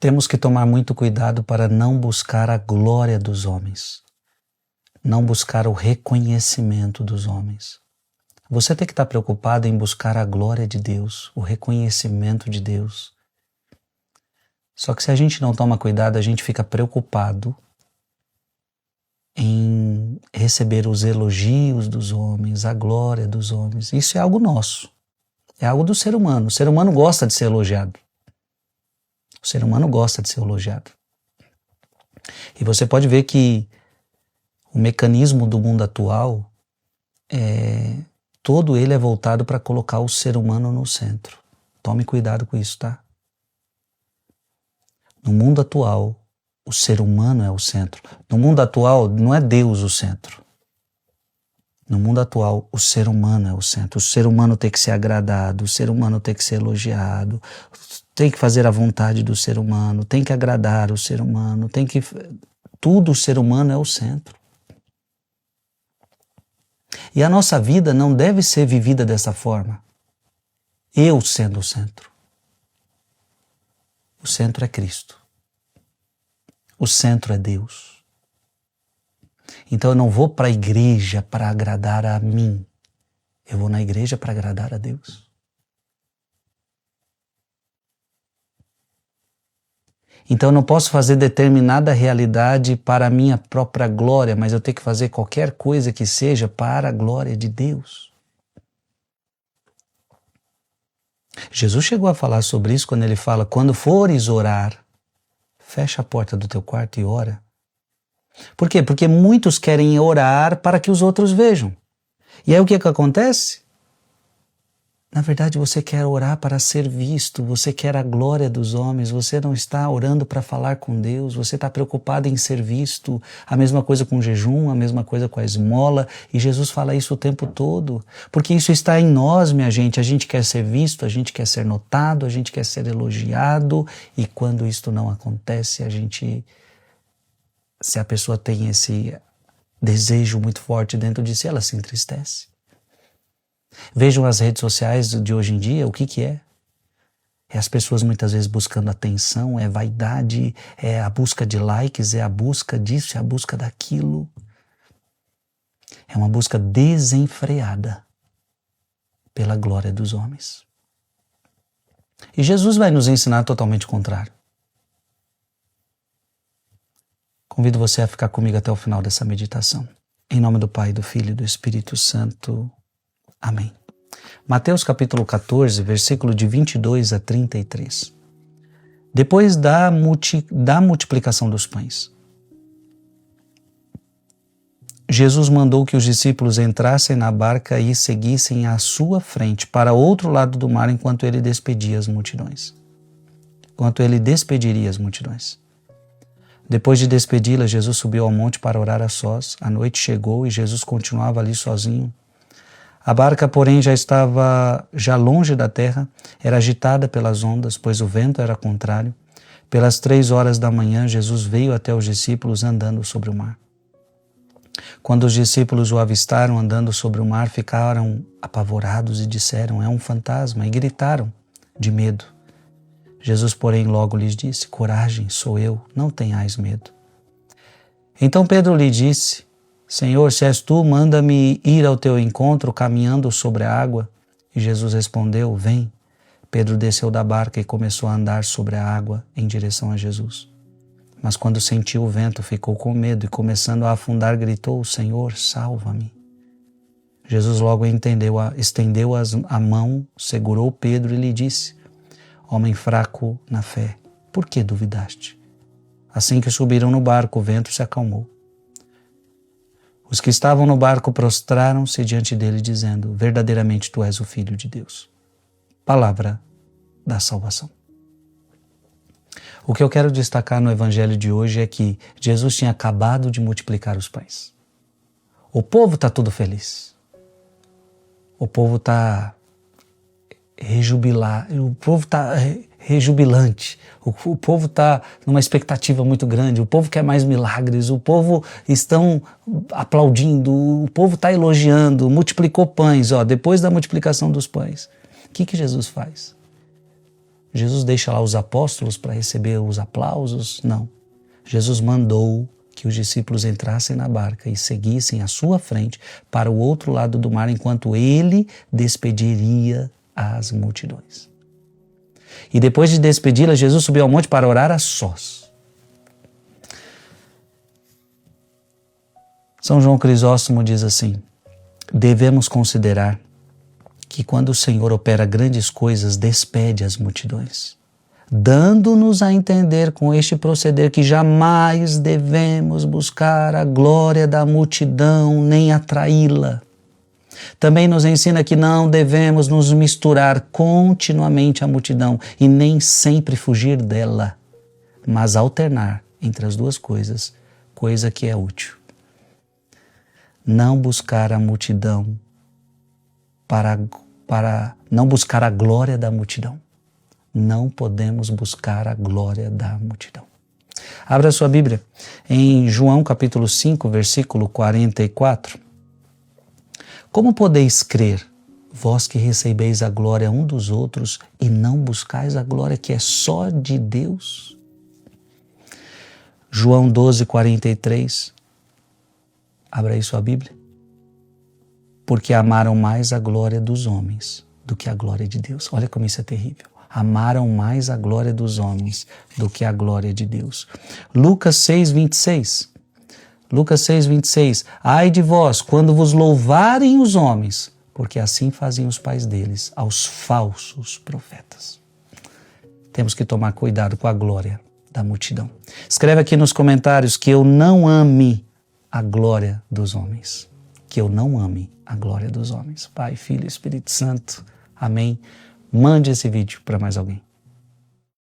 Temos que tomar muito cuidado para não buscar a glória dos homens, não buscar o reconhecimento dos homens. Você tem que estar preocupado em buscar a glória de Deus, o reconhecimento de Deus. Só que se a gente não toma cuidado, a gente fica preocupado em receber os elogios dos homens, a glória dos homens. Isso é algo nosso, é algo do ser humano. O ser humano gosta de ser elogiado. O ser humano gosta de ser elogiado. E você pode ver que o mecanismo do mundo atual, todo ele é voltado para colocar o ser humano no centro. Tome cuidado com isso, tá? No mundo atual, o ser humano é o centro. No mundo atual, não é Deus o centro. No mundo atual, o ser humano é o centro. O ser humano tem que ser agradado, o ser humano tem que ser elogiado, tem que fazer a vontade do ser humano, tem que agradar o ser humano, tudo o ser humano é o centro. E a nossa vida não deve ser vivida dessa forma. Eu sendo o centro. O centro é Cristo. O centro é Deus. Então eu não vou para a igreja para agradar a mim. Eu vou na igreja para agradar a Deus. Então eu não posso fazer determinada realidade para a minha própria glória, mas eu tenho que fazer qualquer coisa que seja para a glória de Deus. Jesus chegou a falar sobre isso quando ele fala, quando fores orar, fecha a porta do teu quarto e ora. Por quê? Porque muitos querem orar para que os outros vejam. E aí o que acontece? Na verdade, você quer orar para ser visto, você quer a glória dos homens, você não está orando para falar com Deus, você está preocupado em ser visto. A mesma coisa com o jejum, a mesma coisa com a esmola, e Jesus fala isso o tempo todo, porque isso está em nós, minha gente. A gente quer ser visto, a gente quer ser notado, a gente quer ser elogiado, e quando isto não acontece, se a pessoa tem esse desejo muito forte dentro de si, ela se entristece. Vejam as redes sociais de hoje em dia, o que é? É as pessoas muitas vezes buscando atenção, é vaidade, é a busca de likes, é a busca disso, é a busca daquilo. É uma busca desenfreada pela glória dos homens. E Jesus vai nos ensinar totalmente o contrário. Convido você a ficar comigo até o final dessa meditação. Em nome do Pai, do Filho e do Espírito Santo. Amém. Mateus capítulo 14, versículo de 22 a 33. Depois da multiplicação dos pães, Jesus mandou que os discípulos entrassem na barca e seguissem à sua frente para outro lado do mar enquanto ele despediria as multidões. Depois de despedi-las, Jesus subiu ao monte para orar a sós. A noite chegou e Jesus continuava ali sozinho. A barca, porém, já estava longe da terra, era agitada pelas ondas, pois o vento era contrário. Pelas 3 horas da manhã, Jesus veio até os discípulos andando sobre o mar. Quando os discípulos o avistaram andando sobre o mar, ficaram apavorados e disseram, é um fantasma, e gritaram de medo. Jesus, porém, logo lhes disse, coragem, sou eu, não tenhais medo. Então Pedro lhe disse, Senhor, se és tu, manda-me ir ao teu encontro caminhando sobre a água. E Jesus respondeu, vem. Pedro desceu da barca e começou a andar sobre a água em direção a Jesus. Mas quando sentiu o vento, ficou com medo e começando a afundar, gritou, Senhor, salva-me. Jesus logo estendeu a mão, segurou Pedro e lhe disse, homem fraco na fé, por que duvidaste? Assim que subiram no barco, o vento se acalmou. Os que estavam no barco prostraram-se diante dele, dizendo, verdadeiramente tu és o Filho de Deus. Palavra da salvação. O que eu quero destacar no evangelho de hoje é que Jesus tinha acabado de multiplicar os pães. O povo está todo feliz. O povo está rejubilante. O povo está numa expectativa muito grande, o povo quer mais milagres, o povo estão aplaudindo, o povo está elogiando, multiplicou pães. Depois da multiplicação dos pães, o que Jesus faz? Jesus deixa lá os apóstolos para receber os aplausos? Não. Jesus mandou que os discípulos entrassem na barca e seguissem à sua frente para o outro lado do mar, enquanto ele despediria as multidões. E depois de despedi-las, Jesus subiu ao monte para orar a sós. São João Crisóstomo diz assim: devemos considerar que quando o Senhor opera grandes coisas, despede as multidões, dando-nos a entender com este proceder que jamais devemos buscar a glória da multidão nem atraí-la. Também nos ensina que não devemos nos misturar continuamente à multidão e nem sempre fugir dela, mas alternar entre as duas coisas, coisa que é útil. Não buscar a multidão para não buscar a glória da multidão. Não podemos buscar a glória da multidão. Abra sua Bíblia em João capítulo 5, versículo 44. Como podeis crer, vós que recebeis a glória um dos outros e não buscais a glória que é só de Deus? João 12, 43. Abra aí sua Bíblia. Porque amaram mais a glória dos homens do que a glória de Deus. Olha como isso é terrível. Amaram mais a glória dos homens do que a glória de Deus. Lucas 6, 26. Lucas 6, 26. Ai de vós, quando vos louvarem os homens, porque assim faziam os pais deles aos falsos profetas. Temos que tomar cuidado com a glória da multidão. Escreve aqui nos comentários que eu não ame a glória dos homens. Que eu não ame a glória dos homens. Pai, Filho e Espírito Santo. Amém. Mande esse vídeo para mais alguém.